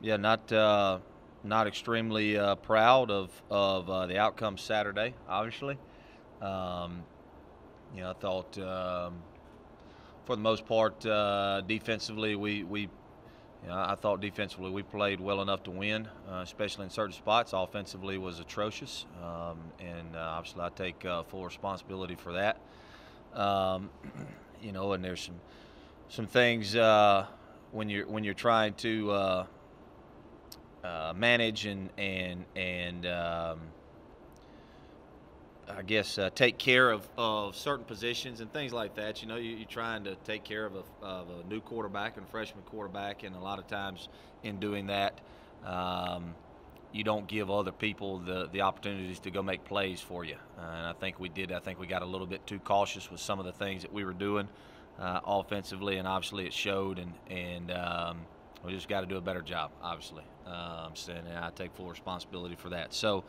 Yeah, not extremely proud of the outcome Saturday. Obviously, um, I thought for the most part defensively we I thought defensively we played well enough to win, especially in certain spots. Offensively was atrocious, and obviously I take full responsibility for that. Um, and there's some things when you're trying to manage and I guess take care of certain positions and things like that. You're trying to take care of a new quarterback and a freshman quarterback, and a lot of times in doing that, um, you don't give other people the opportunities to go make plays for you. And I think we did. I think we got a little bit too cautious with some of the things that we were doing offensively, and obviously it showed. And we just got to do a better job, obviously. And I take full responsibility for that. So.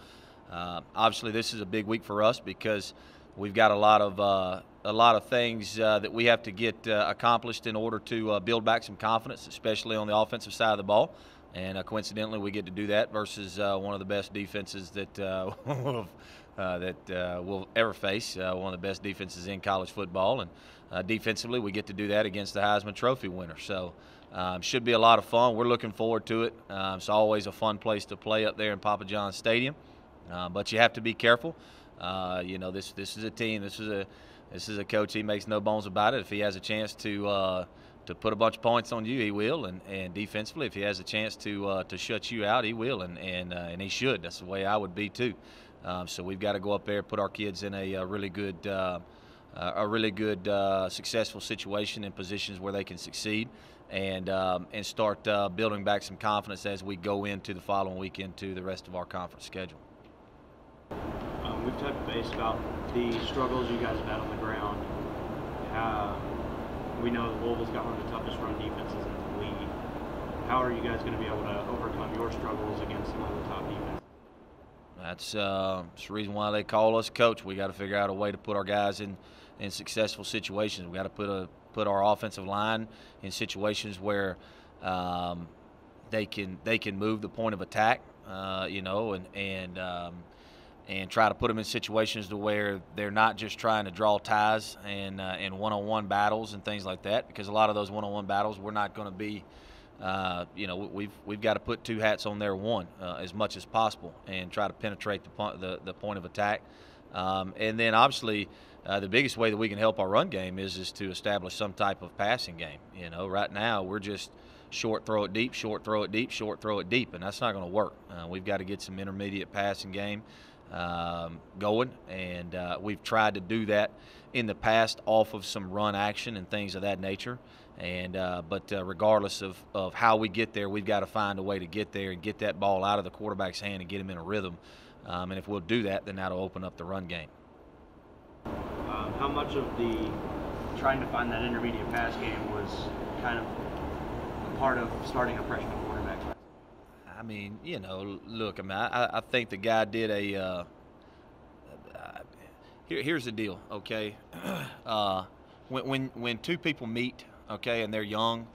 Obviously, this is a big week for us because we've got a lot of things that we have to get accomplished in order to build back some confidence, especially on the offensive side of the ball. And coincidentally, we get to do that versus one of the best defenses that we'll ever face, one of the best defenses in college football. And defensively, we get to do that against the Heisman Trophy winner. So. Should be a lot of fun. We're looking forward to it. It's always a fun place to play up there in Papa John's Stadium. But you have to be careful. This is a team. This is a coach. He makes no bones about it. If he has a chance to put a bunch of points on you, he will. And defensively, if he has a chance to shut you out, he will. And he should. That's the way I would be too. So we've got to go up there, put our kids in a really good, successful situation in positions where they can succeed, and start building back some confidence as we go into the following week into the rest of our conference schedule. We've touched base about the struggles you guys have had on the ground. We know that Louisville's got one of the toughest run defenses in the league. How are you guys going to be able to overcome your struggles against some of the top defenses? That's the reason why they call us coach. We got to figure out a way to put our guys in successful situations. We got to put our offensive line in situations where they can move the point of attack, and try to put them in situations to where they're not just trying to draw ties and one-on-one battles and things like that. Because a lot of those one-on-one battles, we're not going to be. We've got to put two hats on there, one as much as possible, and try to penetrate the point of attack. And then obviously, the biggest way that we can help our run game is to establish some type of passing game. Right now we're just short, throw it deep, short, throw it deep, short, throw it deep, and that's not going to work. We've got to get some intermediate passing game going, and we've tried to do that in the past off of some run action and things of that nature. But regardless of how we get there, we've got to find a way to get there and get that ball out of the quarterback's hand and get him in a rhythm. And if we'll do that, then that'll open up the run game. How much of the trying to find that intermediate pass game was kind of a part of starting a freshman quarterback? I mean, look, I think the guy did here's the deal, okay? When two people meet, okay, and they're young,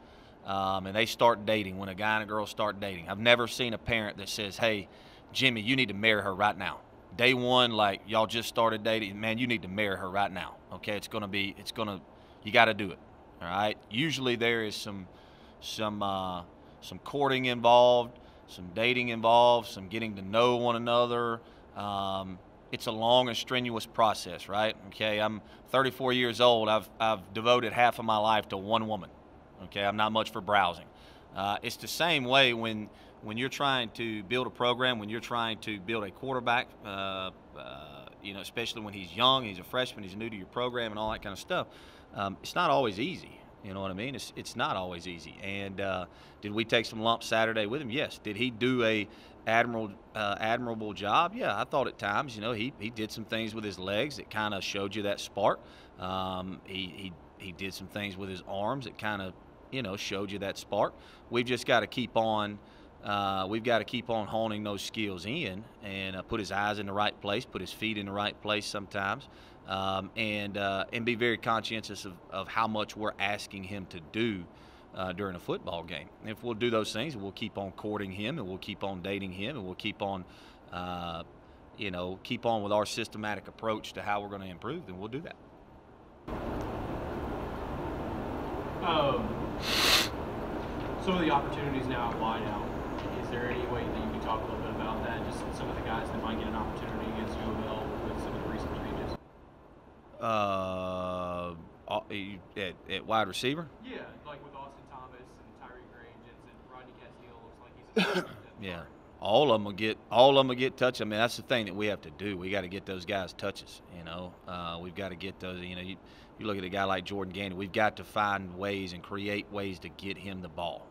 and they start dating, when a guy and a girl start dating, I've never seen a parent that says, "Hey, Jimmy, you need to marry her right now." Day one, like y'all just started dating, man, you need to marry her right now, okay? You got to do it, all right? Usually there is some courting involved, some dating involved, some getting to know one another. It's a long and strenuous process, right? Okay, I'm 34 years old. I've devoted half of my life to one woman. Okay, I'm not much for browsing. It's the same way when you're trying to build a program, when you're trying to build a quarterback, especially when he's young, he's a freshman, he's new to your program and all that kind of stuff. It's not always easy. You know what I mean? It's not always easy. And did we take some lumps Saturday with him? Yes. Did he do a admirable job? Yeah, I thought at times, he did some things with his legs that kind of showed you that spark. He did some things with his arms that kind of, showed you that spark. We've just got to keep on. We've got to keep on honing those skills in and put his eyes in the right place, put his feet in the right place sometimes, and be very conscientious of how much we're asking him to do during a football game. And if we'll do those things, we'll keep on courting him, and we'll keep on dating him, and we'll keep on, keep on with our systematic approach to how we're going to improve, then we'll do that. Some of the opportunities now at wideout, is there any way that you can talk a little bit about that? Just some of the guys that might get an opportunity against U of L with some of the recent changes? At wide receiver? Yeah, like with Austin Thomas and Tyree Gray and Jensen, Rodney Castile looks like he's a yeah. All of them will get touches. I mean, that's the thing that we have to do. We got to get those guys touches. We've got to get those. You look at a guy like Jordan Gandy. We've got to find ways and create ways to get him the ball.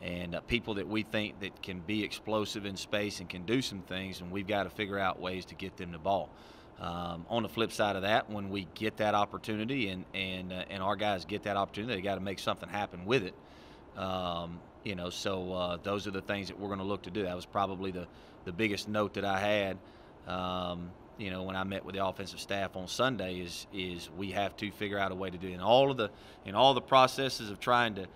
And people that we think that can be explosive in space and can do some things, and we've got to figure out ways to get them the ball. On the flip side of that, when we get that opportunity and our guys get that opportunity, they got to make something happen with it. So those are the things that we're going to look to do. That was probably the biggest note that I had, when I met with the offensive staff on Sunday is we have to figure out a way to do it. In all the processes of trying to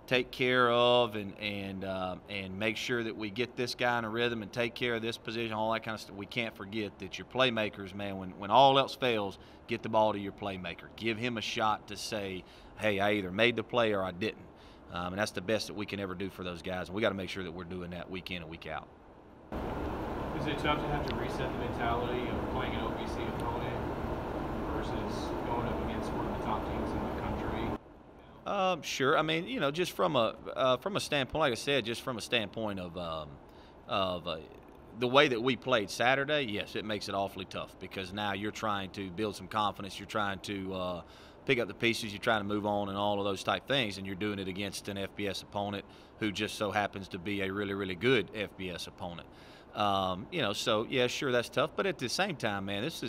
take care of and make sure that we get this guy in a rhythm and take care of this position, all that kind of stuff. We can't forget that your playmakers, man, when all else fails, get the ball to your playmaker. Give him a shot to say, hey, I either made the play or I didn't. And that's the best that we can ever do for those guys. And we got to make sure that we're doing that week in and week out. Is it tough to have to reset the mentality of playing an OVC opponent versus going up against one of the top teams in the country? Sure. I mean, just from a standpoint, like I said, just from a standpoint of the way that we played Saturday, yes, it makes it awfully tough because now you're trying to build some confidence. You're trying to pick up the pieces. You're trying to move on and all of those type things, and you're doing it against an FBS opponent who just so happens to be a really, really good FBS opponent. So yeah, sure, that's tough. But at the same time, man, this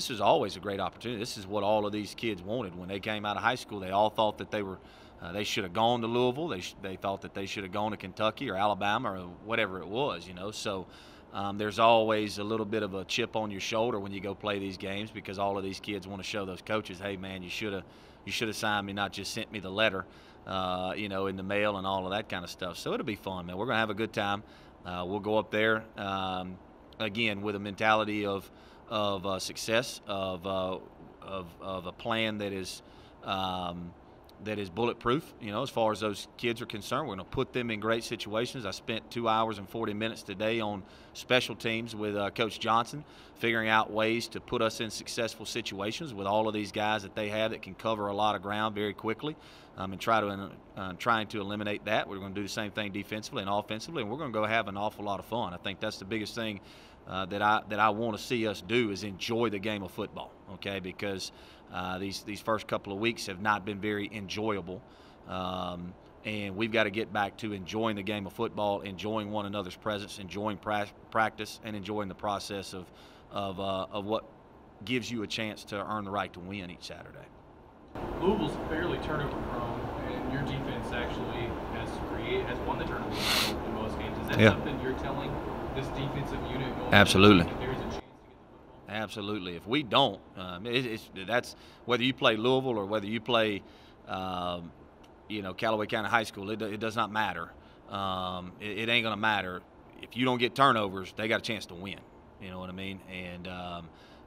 is always a great opportunity. This is what all of these kids wanted when they came out of high school. They all thought that they should have gone to Louisville. They thought that they should have gone to Kentucky or Alabama or whatever it was. So there's always a little bit of a chip on your shoulder when you go play these games because all of these kids want to show those coaches, hey man, you should have signed me, not just sent me the letter, in the mail and all of that kind of stuff. So it'll be fun, man. We're gonna have a good time. We'll go up there again with a mentality of success, of a plan that is bulletproof. As far as those kids are concerned, we're going to put them in great situations. I spent 2 hours and 40 minutes today on special teams with Coach Johnson, figuring out ways to put us in successful situations with all of these guys that they have that can cover a lot of ground very quickly, and trying to eliminate that. We're going to do the same thing defensively and offensively, and we're going to go have an awful lot of fun. I think that's the biggest thing that I want to see us do is enjoy the game of football, okay? Because these first couple of weeks have not been very enjoyable, and we've got to get back to enjoying the game of football, enjoying one another's presence, enjoying practice, and enjoying the process of what gives you a chance to earn the right to win each Saturday. Louisville's fairly turnover prone, and your defense actually has won the turnover battle in most games. Is that something you're telling this defensive unit going Absolutely. If there's a chance to get the football? Absolutely. If we don't, that's whether you play Louisville or whether you play, Callaway County High School. It does not matter. It ain't gonna matter if you don't get turnovers. They got a chance to win. You know what I mean? And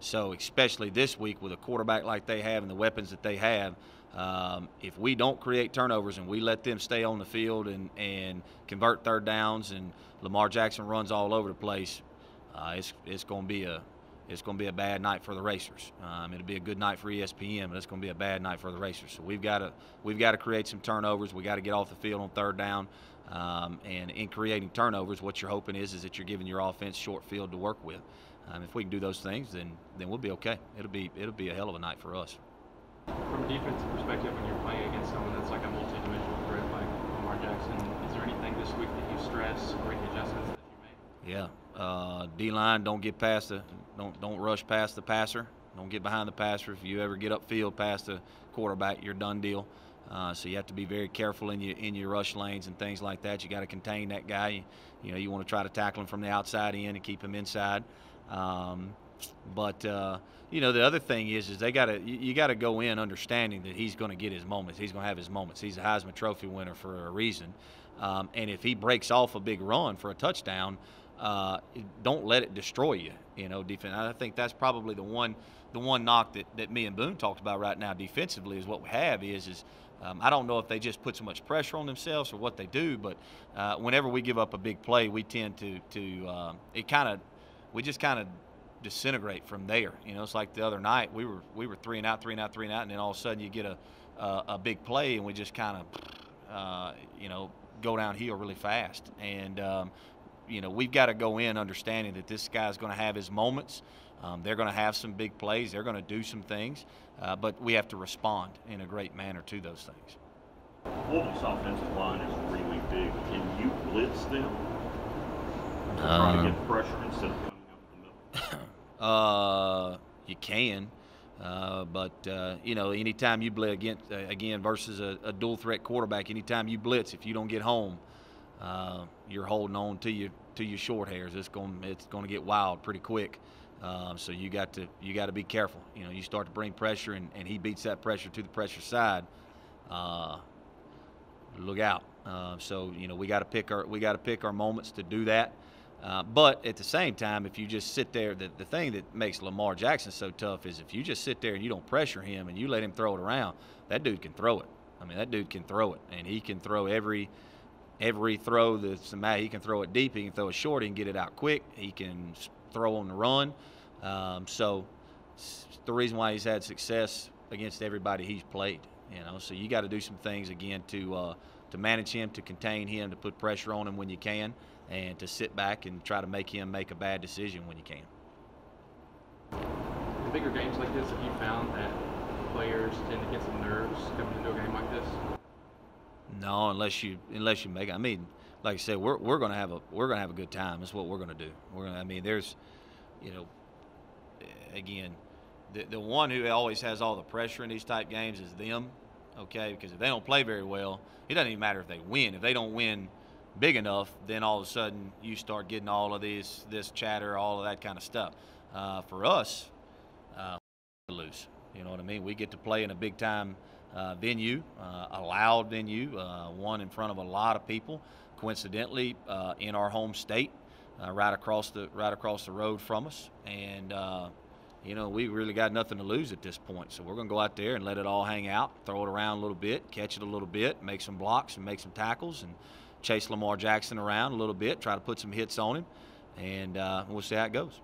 so, especially this week with a quarterback like they have and the weapons that they have, if we don't create turnovers and we let them stay on the field and convert third downs and Lamar Jackson runs all over the place, it's going to be a bad night for the Racers. It'll be a good night for ESPN, but it's going to be a bad night for the Racers. So we've got to create some turnovers. We got to get off the field on third down, and in creating turnovers, what you're hoping is that you're giving your offense short field to work with. If we can do those things, then we'll be okay. It'll be a hell of a night for us. From a defensive perspective, when you're playing against someone that's like a multi-dimensional threat like Lamar Jackson, is there anything this week that you stress or any adjustments that you make? Yeah, D-line, don't rush past the passer. Don't get behind the passer. If you ever get upfield past the quarterback, you're done deal. So you have to be very careful in your rush lanes and things like that. You got to contain that guy. You want to try to tackle him from the outside in and keep him inside. But you know, the other thing is they you got to go in understanding that he's going to get his moments. He's going to have his moments. He's a Heisman Trophy winner for a reason. And if he breaks off a big run for a touchdown, don't let it destroy you. You know, defense. I think that's probably the one knock that me and Boone talked about right now defensively is what we have is I don't know if they just put so much pressure on themselves or what they do, but whenever we give up a big play, we tend to we just kind of disintegrate from there. You know, it's like the other night we were 3 and out, and then all of a sudden you get a big play and we just kind of you know, go downhill really fast. And you know, we've got to go in understanding that this guy's going to have his moments. They're going to have some big plays. They're going to do some things, but we have to respond in a great manner to those things. Louisville's offensive line is really big. Can you blitz them? Try to get pressure instead of coming up the middle. You can, but you know, anytime you blitz again versus a dual threat quarterback, anytime you blitz, if you don't get home, you're holding on to your short hairs. It's going to get wild pretty quick. So you got to be careful. You know, you start to bring pressure, and he beats that pressure to the pressure side. Look out. So you know, we got to pick our moments to do that. But at the same time, if you just sit there, the thing that makes Lamar Jackson so tough is if you just sit there and you don't pressure him and you let him throw it around, that dude can throw it. I mean, that dude can throw it, and he can throw every throw that's the matter. He can throw it deep. He can throw it short. He can get it out quick. He can throw on the run. So it's the reason why he's had success against everybody he's played. You know, so you got to do some things again to manage him, to contain him, to put pressure on him when you can, and to sit back and try to make him make a bad decision when you can. In bigger games like this, have you found that players tend to get some nerves coming into a game like this? No, unless you make it. I mean, like I said, we're gonna have a good time. That's what we're gonna do. I mean, there's, you know, again, the one who always has all the pressure in these type games is them. Okay, because if they don't play very well, it doesn't even matter if they win. If they don't win big enough, then all of a sudden you start getting all of this chatter, all of that kind of stuff. For us, lose. You know what I mean? We get to play in a big time venue, a loud venue, one in front of a lot of people. Coincidentally, in our home state, right across the road from us, and you know, we really got nothing to lose at this point. So we're going to go out there and let it all hang out, throw it around a little bit, catch it a little bit, make some blocks and make some tackles, and chase Lamar Jackson around a little bit, try to put some hits on him, and we'll see how it goes.